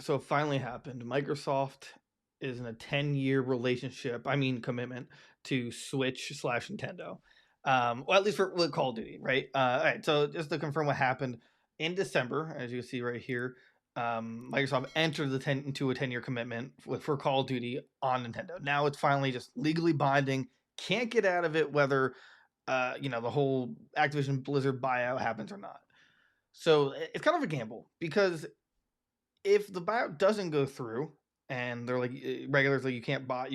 So it finally happened. Microsoft is in a 10-year relationship, I mean commitment to Switch slash Nintendo. Well, at least for with Call of Duty, right? All right. So just to confirm what happened in December, as you see right here, Microsoft entered into a 10-year commitment for Call of Duty on Nintendo. Now it's finally just legally binding. Can't get out of it whether the whole Activision Blizzard buyout happens or not. So it's kind of a gamble because if the buyout doesn't go through and they're like regulars like you can't buy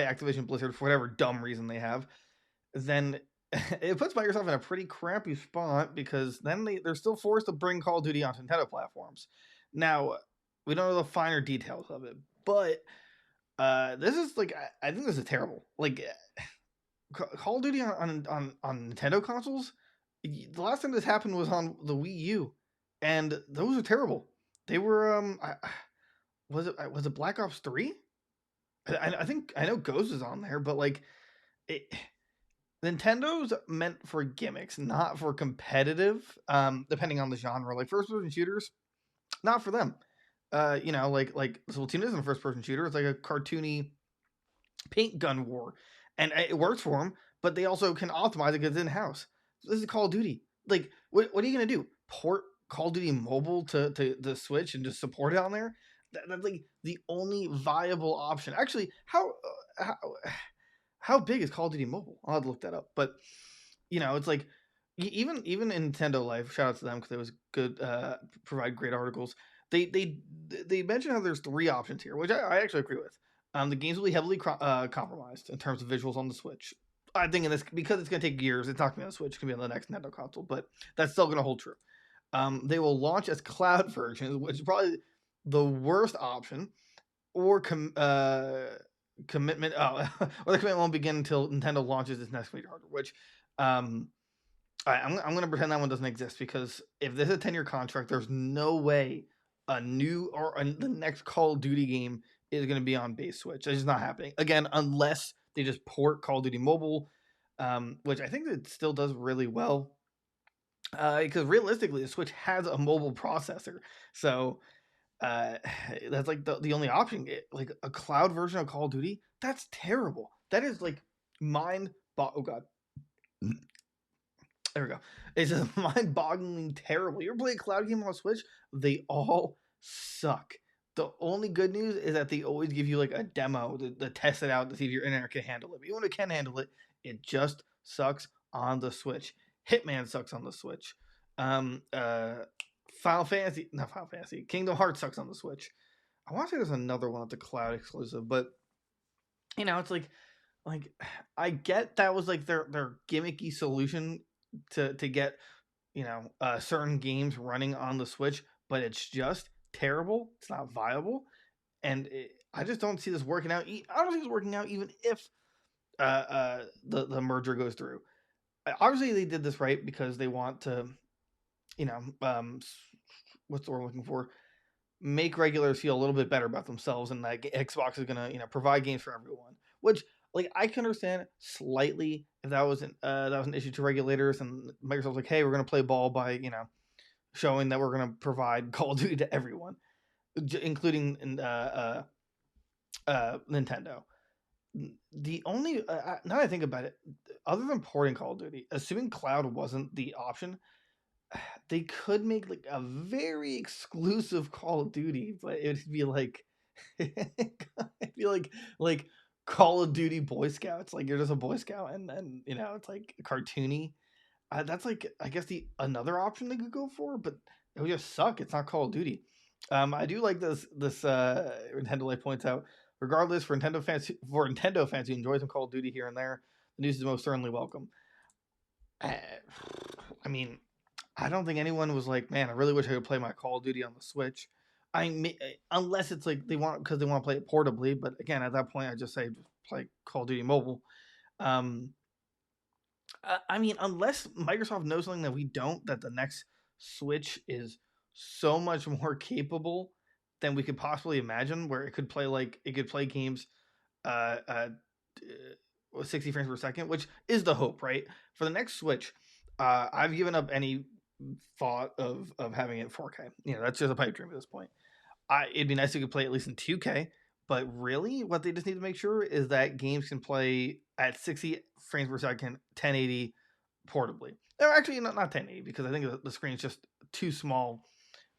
Activision Blizzard for whatever dumb reason they have, then it puts Microsoft in a pretty crappy spot because then they're still forced to bring Call of Duty onto Nintendo platforms. Now we don't know the finer details of it, but this is like I think this is terrible. Like Call of Duty on Nintendo consoles. The last time this happened was on the Wii U, and those are terrible. They were was it Black Ops 3? I think I know Ghost is on there, but like it, Nintendo's meant for gimmicks, not for competitive. Depending on the genre, like first person shooters, not for them. Like Splatoon isn't a first person shooter; it's like a cartoony paint gun war, and it works for them. But they also can optimize it because it's in house. This is Call of Duty. Like, what are you gonna do? Port Call of Duty Mobile to the Switch and just support it on there? That's like the only viable option. Actually, how how big is Call of Duty Mobile? I'll have to look that up. But it's like even in Nintendo Life, shout out to them because it was good. Provide great articles. They mentioned how there's three options here, which I actually agree with. The games will be heavily compromised in terms of visuals on the Switch. I think in this because it's going to take years. It's not going to be on the Switch. It's going to be on the next Nintendo console, but that's still going to hold true. They will launch as cloud versions, which is probably the worst option, or commitment. Oh, or the commitment won't begin until Nintendo launches its next major hardware. Which, I'm going to pretend that one doesn't exist because if this is a 10-year contract, there's no way the next Call of Duty game is going to be on base Switch. It's just not happening again unless they just port Call of Duty Mobile, which I think it still does really well. Because realistically, the Switch has a mobile processor, so uh, that's like the only option. Like a cloud version of Call of Duty, that's terrible. That is like oh god, there we go. It's just mind-bogglingly terrible. You're playing a cloud game on Switch, they all suck. The only good news is that they always give you like a demo to test it out to see if your internet can handle it. But even when it can handle it, it just sucks on the Switch. Hitman sucks on the Switch. Um, uh, not Final Fantasy, Kingdom Hearts sucks on the Switch. I want to say there's another one that's a cloud exclusive, but it's like I get that was like their gimmicky solution to get certain games running on the Switch, but it's just terrible. It's not viable, and I just don't see this working out. I don't see this working out even if the merger goes through. Obviously, they did this right because they want to, you know, um, what's the word I'm looking for? Make regulars feel a little bit better about themselves, and like Xbox is gonna provide games for everyone. Which like I can understand slightly if that was an issue to regulators, and Microsoft's like, hey, we're gonna play ball by showing that we're gonna provide Call of Duty to everyone, including Nintendo. The only now that I think about it, other than porting Call of Duty, assuming cloud wasn't the option, they could make like a very exclusive Call of Duty, but it'd be like it'd be like Call of Duty Boy Scouts. Like you're just a Boy Scout, and it's like cartoony. That's like I guess the another option they could go for, but it would just suck. It's not Call of Duty. I do like this Nintendo Life points out. Regardless, for Nintendo fans who enjoy some Call of Duty here and there, the news is most certainly welcome. Uh, I mean, I don't think anyone was like, man, I really wish I could play my Call of Duty on the Switch. Unless it's like they want because they want to play it portably. But again, at that point, I just say just play Call of Duty Mobile. Um, I mean, unless Microsoft knows something that we don't, that the next Switch is so much more capable than we could possibly imagine, where it could play games uh, uh, with 60 frames per second, which is the hope, right? For the next Switch, I've given up any thought of having it 4K. That's just a pipe dream at this point. It'd be nice if you could play at least in 2K, but really, what they just need to make sure is that games can play at 60 frames per second, 1080 portably. Or actually, not 1080 because I think the screen is just too small.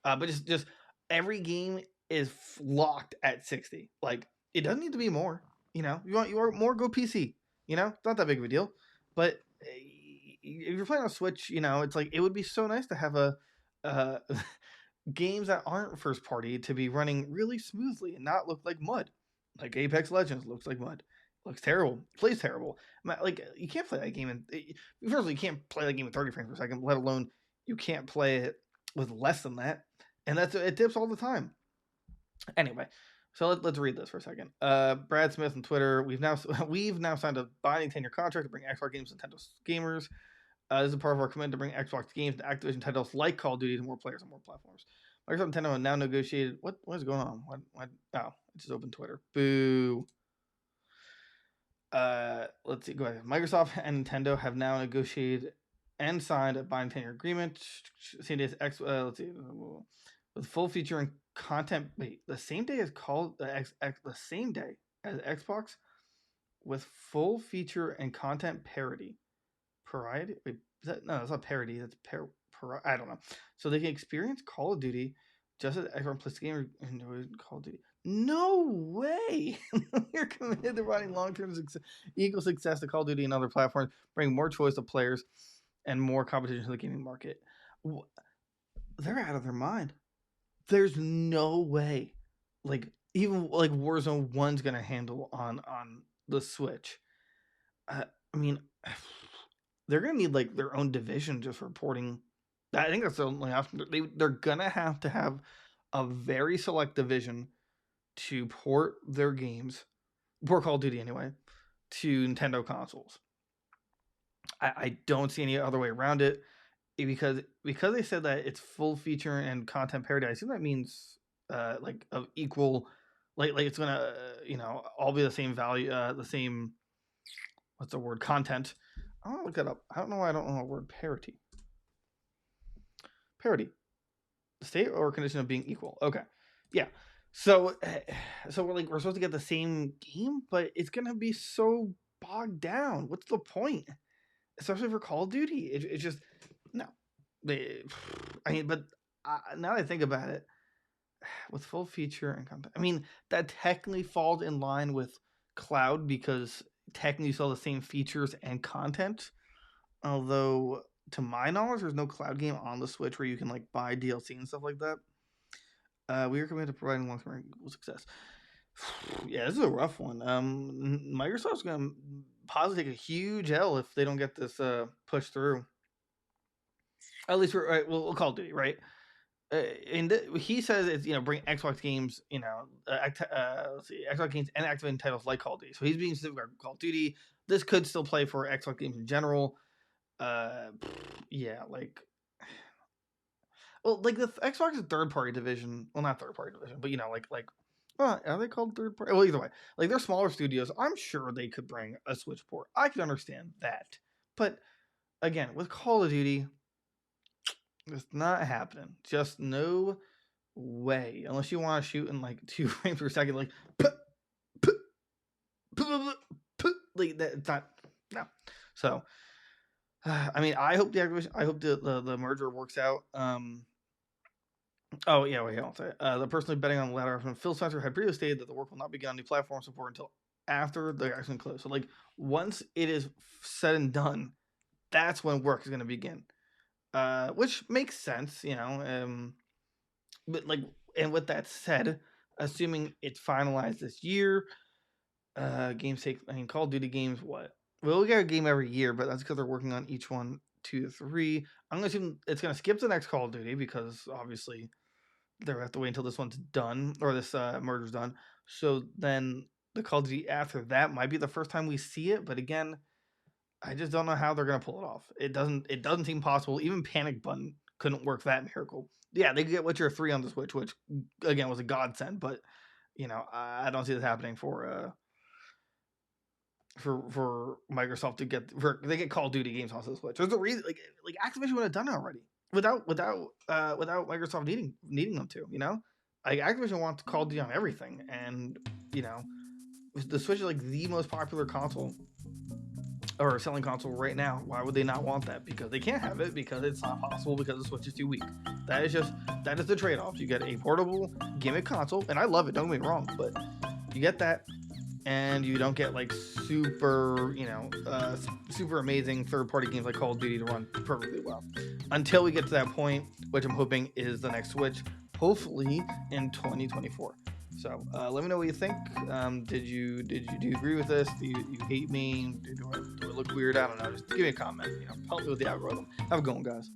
But just every game is locked at 60. Like it doesn't need to be more. You want more, go PC. It's not that big of a deal. But if you're playing on Switch, it's like it would be so nice to have uh, games that aren't first party to be running really smoothly and not look like mud. Like Apex Legends looks like mud. Looks terrible. Plays terrible. Like you can't play that game first of all, you can't play that game at 30 frames per second, let alone you can't play it with less than that. And it dips all the time. Anyway, so let's read this for a second. Brad Smith on Twitter. We've now signed a binding 10-year contract to bring Xbox games to Nintendo gamers. This is part of our commitment to bring Xbox games to Activision titles like Call of Duty to more players on more platforms. Microsoft and Nintendo have now negotiated. What is going on? What? Oh, I just opened Twitter. Boo. Let's see. Go ahead. Microsoft and Nintendo have now negotiated and signed a binding 10-year agreement. Same day as let's see. With full feature and content. Wait, the same day as the same day as Xbox, with full feature and content parity. Parody? Wait, that's not parody. That's I don't know. So they can experience Call of Duty just as Xbox Plus game and Call of Duty. No way! You're committed to providing long-term equal success to Call of Duty and other platforms, bring more choice to players and more competition to the gaming market. They're out of their mind. There's no way, like even like Warzone 1's gonna handle on the Switch. I mean, they're gonna need like their own division just for porting. I think that's the only option. They're gonna have to have a very select division to port their games, port Call of Duty anyway, to Nintendo consoles. I don't see any other way around it. Because they said that it's full feature and content parity, I assume that means like of equal, like it's gonna all be the same value, the same, what's the word, content. I want to look it up. I don't know why I don't know the word parity. Parity, the state or condition of being equal. Okay, yeah. So we're supposed to get the same game, but it's gonna be so bogged down. What's the point? Especially for Call of Duty, it's just no. But now that I think about it, with full feature and content, I mean that technically falls in line with cloud because technically you sell the same features and content. Although, to my knowledge, there's no cloud game on the Switch where you can like buy DLC and stuff like that. We are committed to providing long-term success. Yeah, this is a rough one. Microsoft's gonna possibly take a huge L if they don't get this pushed through. At least we'll Call of Duty, right? And he says it's bring Xbox games, let's see, Xbox games and Activision titles like Call of Duty. So he's being specific about Call of Duty. This could still play for Xbox games in general. Yeah, like, well, like the Xbox is third party division. Well, not third party division, but are they called third party? Well, either way, like they're smaller studios. I'm sure they could bring a Switch port. I could understand that, but again, with Call of Duty, it's not happening. Just no way. Unless you want to shoot in like 2 frames per second, like, like that. It's not. No. So, I mean, I hope the merger works out. Oh yeah, wait, I'll say it. The person betting on the latter option, Phil Spencer, had previously stated that the work will not begin on new platform support until after the action close. So, like, once it is said and done, that's when work is going to begin. Which makes sense, but like, and with that said, assuming it's finalized this year, games take. I mean, Call of Duty games. What? Well, we get a game every year, but that's because they're working on each one 2 to 3. I'm gonna assume it's gonna skip the next Call of Duty because obviously they have to wait until this one's done or this merger's done. So then the Call of Duty after that might be the first time we see it, but again, I just don't know how they're gonna pull it off. It doesn't seem possible. Even Panic Button couldn't work that miracle. Yeah, they could get Witcher 3 on the Switch, which again was a godsend, but I don't see this happening for Microsoft to get they get Call of Duty games on the Switch. There's a reason, like Activision would have done it already. without Microsoft needing them to, you know, like Activision wants Call of Duty on everything, and you know, the Switch is like the most popular console or selling console right now. Why would they not want that? Because they can't have it, because it's not possible, because the Switch is too weak. That is the trade-off. You get a portable gimmick console, and I love it, don't get me wrong, but you get that, and you don't get like super, super amazing third-party games like Call of Duty to run perfectly well. Until we get to that point, which I'm hoping is the next Switch, hopefully in 2024. So let me know what you think. Do you agree with this? Do you hate me? Do I look weird? I don't know. Just give me a comment. Help me with the algorithm. Have a good one, guys.